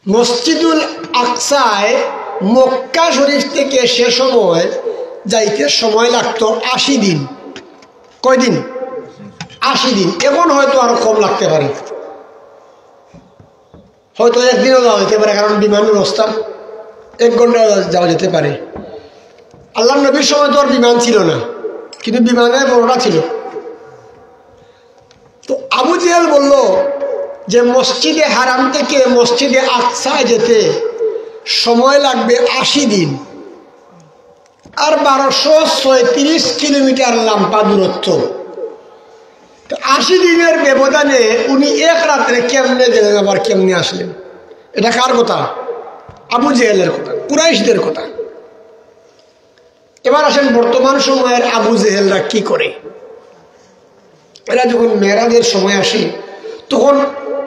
মসজিদুল আকসায় মক্কা শরীফ থেকে সে সময় যাইতে সময় লাগতো 80 দিন। কয়দিন? 80 দিন। এখন হয়তো আরো কম লাগতে পারে, হয়তো একদিনও যাওয়া যেতে পারে, কারণ বিমান ব্যবস্থা 1 ঘন্টা যাওয়া যেতে পারে। আল্লাহ নবীর সময় তো আর বিমান ছিল না, কিন্তু বিমানের বড়টা ছিল। তো আবু জেহেল বলল যে মসজিদে হারাম থেকে মসজিদে আকসায় যেতে সময় লাগবে 80 দিন, আর 1236 কিলোমিটার লম্বা দূরত্ব। 80 দিনের ব্যবধানে উনি এক রাত্রে কেমনে গেলেন, আবার কেমনে আসলেন? এটা কার কথা? আবু জেহেলের কথা, কুরাইশদের কথা। এবার আসেন বর্তমান সময়ের আবু জেহেলরা কি করে। এরা যখন মেরাজের সময় আসে তখন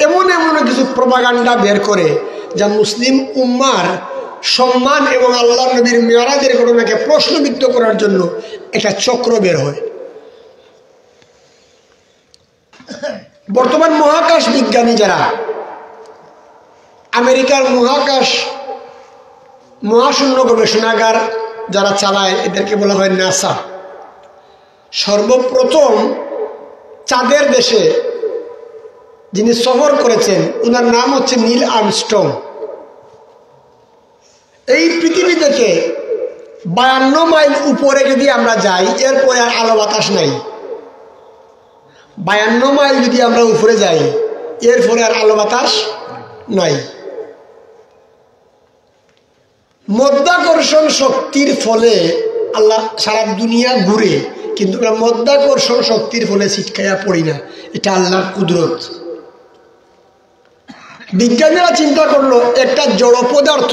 এমন এমন কিছু প্রপাগান্ডা বের করে যা মুসলিম উম্মার সম্মান এবং আল্লাহ নবীর মেরাজের ঘটনাকে প্রশ্নবিদ্ধ করার জন্য একটা চক্র বের হয়। বর্তমান মহাকাশ বিজ্ঞানী যারা, আমেরিকার মহাশূন্য গবেষণাগার যারা চালায়, এদেরকে বলা হয় নাসা। সর্বপ্রথম চাঁদের দেশে যিনি সফর করেছেন ওনার নাম হচ্ছে নীল আর্মস্ট্রং। এই পৃথিবী থেকে 52 মাইল উপরে যদি আমরা যাই, এরপরে আর আলো বাতাস নাই। 52 মাইল যদি আমরা উপরে যাই, এরপরে আর আলো বাতাস নাই। মধ্যাকর্ষণ শক্তির ফলে আল্লাহ সারা দুনিয়া ঘুরে, কিন্তু আমরা মধ্যাকর্ষণ শক্তির ফলে ছিটকাইয়া পড়ি না। এটা আল্লাহর কুদরত। বিজ্ঞানীরা চিন্তা করলো একটা জড় পদার্থ,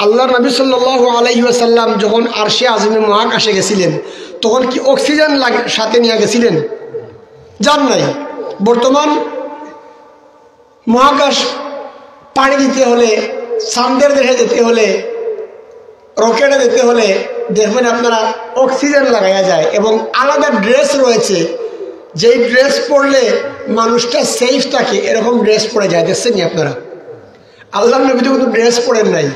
আল্লাহ নবী সাল্লাল্লাহু আলাইহি ওয়াসাল্লাম যখন আরশে আযমে মহাকাশে গেছিলেন তখন কি অক্সিজেন সাথে নিয়ে গেছিলেন? যান নাই। বর্তমান মহাকাশ পাড়ি দিতে হলে, চাঁদের দেশে যেতে হলে, রকেটে যেতে হলে দেখবেন আপনারা অক্সিজেন লাগাইয়া যায়, এবং আলাদা ড্রেস রয়েছে, যেই ড্রেস পরলে মানুষটা সেফ থাকে, এরকম ড্রেস পরে যায়। দেখছেন আপনারা? আল্লাহ নবী তো কিন্তু ড্রেস পরেন নাই।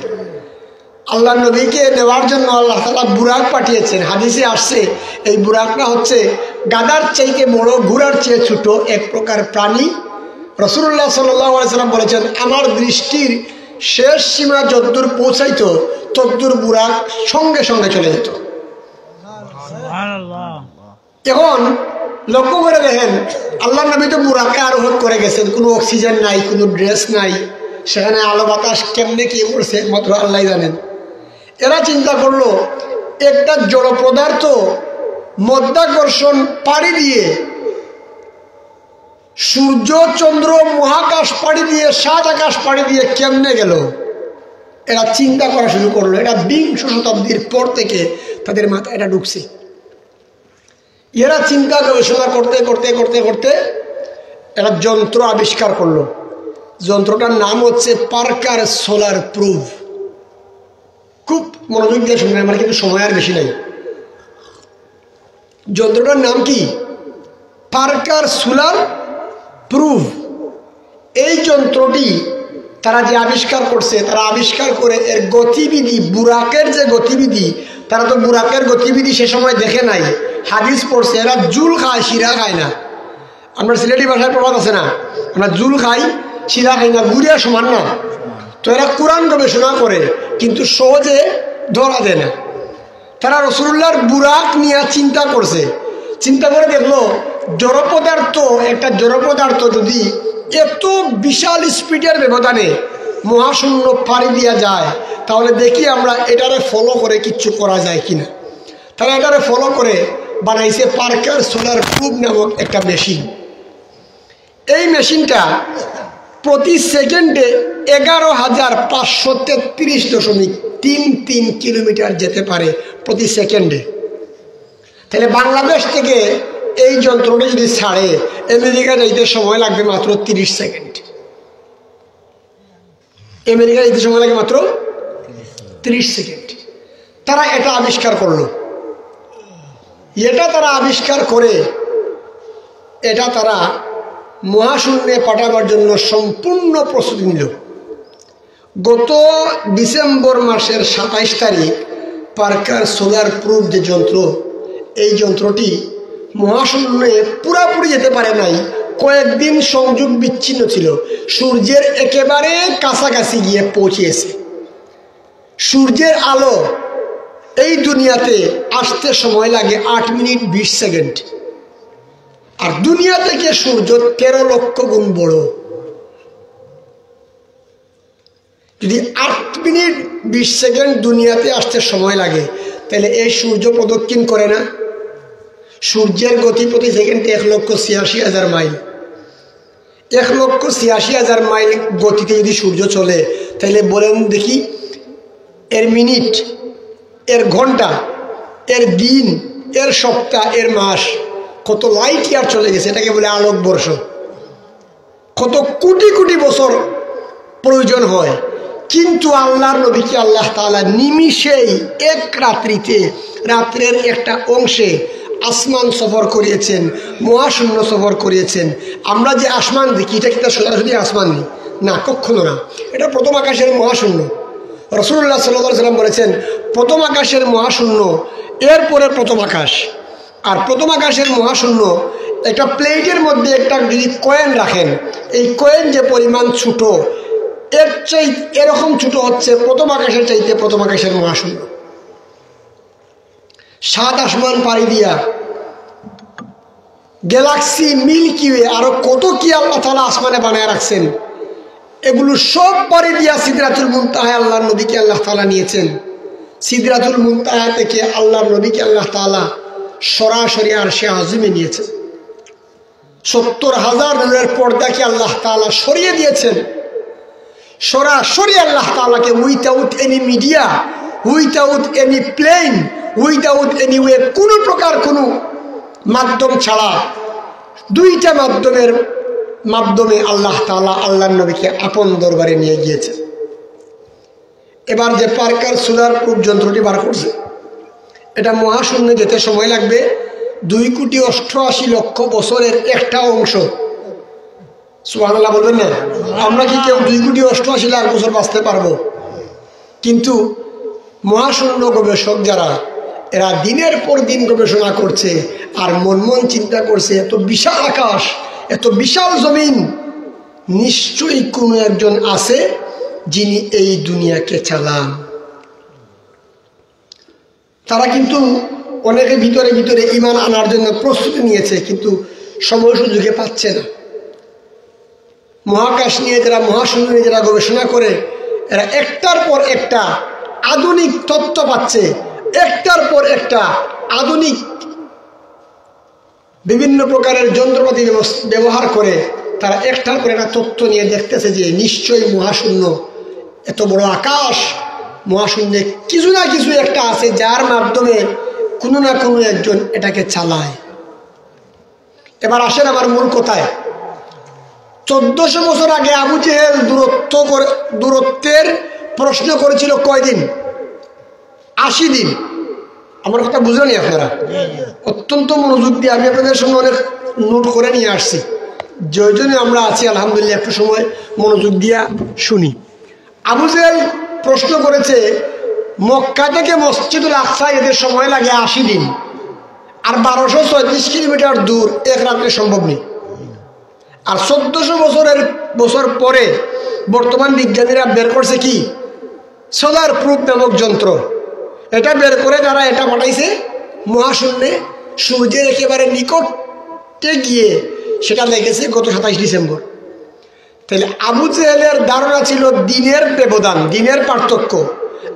আল্লাহ নবীকে নেওয়ার জন্য আল্লাহ তাআলা বুরাক পাঠিয়েছেন। হাদিসে আসছে এই বুরাকটা হচ্ছে গাদার চাইতে বড়, ঘোড়ার চেয়ে ছোট এক প্রকার প্রাণী। রাসূলুল্লাহ সাল্লাল্লাহু আলাইহি ওয়াসাল্লাম বলেছেন, আমার দৃষ্টির শেষ সীমা যদ্দূর পৌঁছাইতো তদ্দূর বুরাক সঙ্গে সঙ্গে চলে যেত। এখন লক্ষ্য করে দেখেন, আল্লাহ নবী তো বুরাকে আরোহণ করে গেছেন, কোনো অক্সিজেন নাই, কোনো ড্রেস নাই, সেখানে আলো বাতাস কেমনে কি করছে মাত্র আল্লাহ জানেন। এরা চিন্তা করলো একটা জড় পদার্থ মধ্যাকর্ষণ পাড়ি দিয়ে, সূর্য চন্দ্র মহাকাশ পাড়ি দিয়ে, সাত আকাশ পাড়ি দিয়ে কেমনে গেল। এরা চিন্তা করা শুরু করলো। এটা 20 শতাব্দীর পর থেকে তাদের মাথায় এটা ঢুকছে। এরা চিন্তা গবেষণা করতে করতে করতে করতে একটা যন্ত্র আবিষ্কার করলো। যন্ত্রটার নাম হচ্ছে পার্কার সোলার প্রুফ। খুব মনোযোগ দিয়ে শুনবেন, আমার কিন্তু সময় আর বেশি নাই। যন্ত্রটার নাম কি? Parker solar proof. এই যন্ত্রটি তারা যে আবিষ্কার করছে, তারা আবিষ্কার করে এর গতিবিধি, বুরাকের যে গতিবিধি, তারা তো বুরাকের গতিবিধি সে সময় দেখে নাই, হাদিস পড়ছে। এরা জুল খায়, শিরা খায় না। আমরা সিলেটি ভাষায় প্রবাদ আছে না, আমরা জুল খাই, শিরা খাই না, গুড়িয়া সমান না। তো এরা কোরআন গবেষণা করে, কিন্তু সহজে ধরা দেয় না। তারা রাসূলুল্লাহর বুরাক নিয়ে চিন্তা করছে। চিন্তা করে দেখলো জড় পদার্থ, একটা জড় পদার্থ যদি এত বিশাল স্পিডের ব্যবধানে মহাশূন্য পাড়ি দেওয়া যায়, তাহলে দেখি আমরা এটারে ফলো করে কিচ্ছু করা যায় কিনা। তারা এটারে ফলো করে বানাইছে পার্কার সোলার প্রুফ নামক একটা মেশিন। এই মেশিনটা প্রতি সেকেন্ডে 11,533.33 কিলোমিটার যেতে পারে প্রতি সেকেন্ডে। তাহলে বাংলাদেশ থেকে এই যন্ত্রটা যদি ছাড়ে, আমেরিকা যাইতে সময় লাগবে মাত্র 30 সেকেন্ড। আমেরিকা যেতে সময় লাগে মাত্র 30 সেকেন্ড। তারা এটা আবিষ্কার করলো। এটা তারা আবিষ্কার করে এটা তারা মহাশূন্যে পাঠাবার জন্য সম্পূর্ণ প্রস্তুতি নিল। গত ডিসেম্বর মাসের 27 তারিখ পার্কার সোলার প্রুফ যে যন্ত্র, এই যন্ত্রটি মহাশূন্যে পুরাপুরি যেতে পারে নাই, কয়েকদিন সংযোগ বিচ্ছিন্ন ছিল, সূর্যের একেবারে কাছাকাছি গিয়ে পৌঁছেছে। সূর্যের আলো এই দুনিয়াতে আসতে সময় লাগে 8 মিনিট 20 সেকেন্ড, আর দুনিয়া থেকে সূর্য 13 লক্ষ গুণ বড়। যদি 8 মিনিট 20 সেকেন্ড দুনিয়াতে আসতে সময় লাগে, তাহলে এই সূর্য প্রদক্ষিণ করে না? সূর্যের গতি প্রতি সেকেন্ডে 1,86,000 মাইল। 1,86,000 মাইল গতিতে যদি সূর্য চলে, তাহলে বলেন দেখি এর মিনিট, এর ঘন্টা, এর দিন, এর সপ্তাহ, এর মাস কত লাইট ইয়ার চলে গেছে। এটাকে বলে আলোকবর্ষ। কত কোটি কোটি বছর প্রয়োজন হয়, কিন্তু আল্লাহর নবীকে আল্লাহ তাআলা নিমিষেই এক রাত্রিতে, রাত্রের একটা অংশে আসমান সফর করিয়েছেন, মহাশূন্য সফর করিয়েছেন। আমরা যে আসমান দেখি, এটা কিন্তু সোজাসুজি আসমান নেই না, কখনো না। এটা প্রথম আকাশের মহাশূন্য। রাসূলুল্লাহ সাল্লাল্লাহু আলাইহি ওয়াসাল্লাম বলেছেন, প্রথম আকাশের মহাশূন্য, এরপরে প্রথম আকাশ। আর প্রথম আকাশের মহাশূন্য একটা প্লেটের মধ্যে একটা যদি কয়েন রাখেন, এই কয়েন যে পরিমাণ ছোট, এর চাই এরকম ছোট হচ্ছে প্রথম আকাশের চাইতে প্রথম আকাশের মহাশূন্য। 7 আসমান পাড়ি দিয়া গ্যালাক্সি, মিল্কি ওয়ে, আরো কত কি আল্লাহ তাআলা আসমানে বানায় রাখছেন, এগুলো সব পাড়ি দিয়া সিদরাতুল মুনতাহায় আল্লাহর নবীকে আল্লাহ তাআলা নিয়েছেন। সিদরাতুল মুনতাহা থেকে আল্লাহর নবীকে আল্লাহ তাআলা সরাসরি আরশে আজিমে নিয়েছেন। 70,000 নূরের পর্দাকে আল্লাহ তাআলা সরিয়ে দিয়েছেন। সরাসরি আল্লাহ তাআলাকে without any media, without any plane, without any way, কোনো প্রকার কোনো মাধ্যম ছাড়া, দুইটা মাধ্যমে আল্লাহ তাআলা আল্লাহর নবীকে আপন দরবারে নিয়ে গিয়েছেন। এবার যে পার্কার সোলার প্রুফ যন্ত্রটি বার করছে, এটা মহাশূন্যে যেতে সময় লাগবে 2,88,00,000 বছরের একটা অংশ। সুবহানাল্লাহ বলবেন না? আমরা কি কেউ 2,88,00,000 বছর বাঁচতে পারবো? কিন্তু মহাশূন্য গবেষক যারা, এরা দিনের পর দিন গবেষণা করছে আর মন চিন্তা করছে, এত বিশাল আকাশ, এত বিশাল জমিন, নিশ্চয়ই কোনো একজন আছে যিনি এই দুনিয়াকে চালান। তারা কিন্তু অনেকে ভিতরে ভিতরে ঈমান আনার জন্য প্রস্তুতি নিয়েছে, কিন্তু সময় সুযোগে পাচ্ছে না। মহাকাশ নিয়ে যারা, মহাশূন্য নিয়ে যারা গবেষণা করে, এরা একটার পর একটা আধুনিক তথ্য পাচ্ছে, একটার পর একটা আধুনিক বিভিন্ন প্রকারের যন্ত্রপাতি ব্যবহার করে তারা একটার পর একটা তথ্য নিয়ে দেখতেছে যে নিশ্চয়ই মহাশূন্য, এত বড় আকাশ, মহাশূন্যে কিছু না কিছু একটা আছে যার মাধ্যমে কোনো না কোনো একজন এটাকে চালায়। এবার আসেন আমার মূল কথায়। 1400 বছর আগে আবু জেহেল দূরত্বের প্রশ্ন করেছিল কয়দিন? 80 দিন। আমার কথা বুঝলেনি আপনারা? অত্যন্ত মনোযোগ দিয়ে আমি আপনাদের সঙ্গে অনেক নোট করে নিয়ে আসছি, যে জন্য আমরা আছি আলহামদুলিল্লাহ, একটু সময় মনোযোগ দিয়া শুনি। আবু জেহেল প্রশ্ন করেছে, মক্কা থেকে মসজিদুল আকসা এদের সময় লাগে 80 দিন, আর 1234 কিলোমিটার দূর, এক রাত্রে সম্ভব নেই। আর 1400 বছর পরে বর্তমান বিজ্ঞানীরা বের করছে কি? সোলার প্রুফ নামক যন্ত্র। এটা বের করে যারা এটা পাঠাইছে মহাশূন্যে, সূর্যের একেবারে নিকটে গিয়ে সেটা লেগেছে গত 27 ডিসেম্বর। তাহলে আবু জেহেলের ধারণা ছিল দিনের ব্যবধান, দিনের পার্থক্য।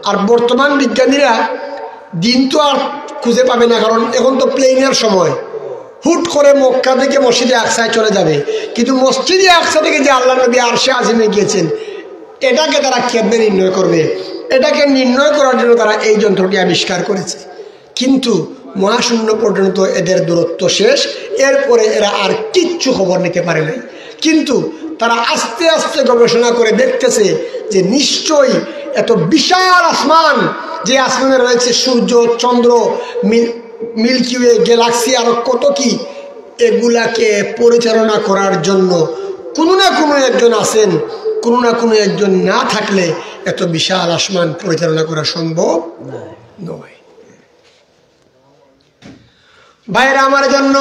আর বর্তমান বিজ্ঞানীরা দিন তো আর খুঁজে পাবে না, কারণ এখন তো প্লেনের সময়, হুট করে মক্কা থেকে মসজিদে আকসায় চলে যাবে। কিন্তু মসজিদে আকসা থেকে যে আল্লাহ নবী আরশে আজিমে গিয়েছেন, এটাকে তারা কেমনে নির্ণয় করবে? এটাকে নির্ণয় করার জন্য তারা এই যন্ত্রটি আবিষ্কার করেছে। কিন্তু মহাশূন্য পর্যন্ত এদের দূরত্ব শেষ, এরপরে এরা আর কিচ্ছু খবর নিতে পারে নাই। কিন্তু তারা আস্তে আস্তে গবেষণা করে দেখতেছে যে নিশ্চয়ই এত বিশাল আসমান, যে আসমানে রয়েছে সূর্য, চন্দ্র, মিল্কি ওয়ে, গ্যালাক্সি, আরো কত কি, এগুলাকে পরিচালনা করার জন্য কোনো না কোনো একজন আছেন কোনো না কোনো একজন না থাকলে এত বিশাল আসমান পরিচালনা করা সম্ভব নয়। ভাইরা আমার জন্য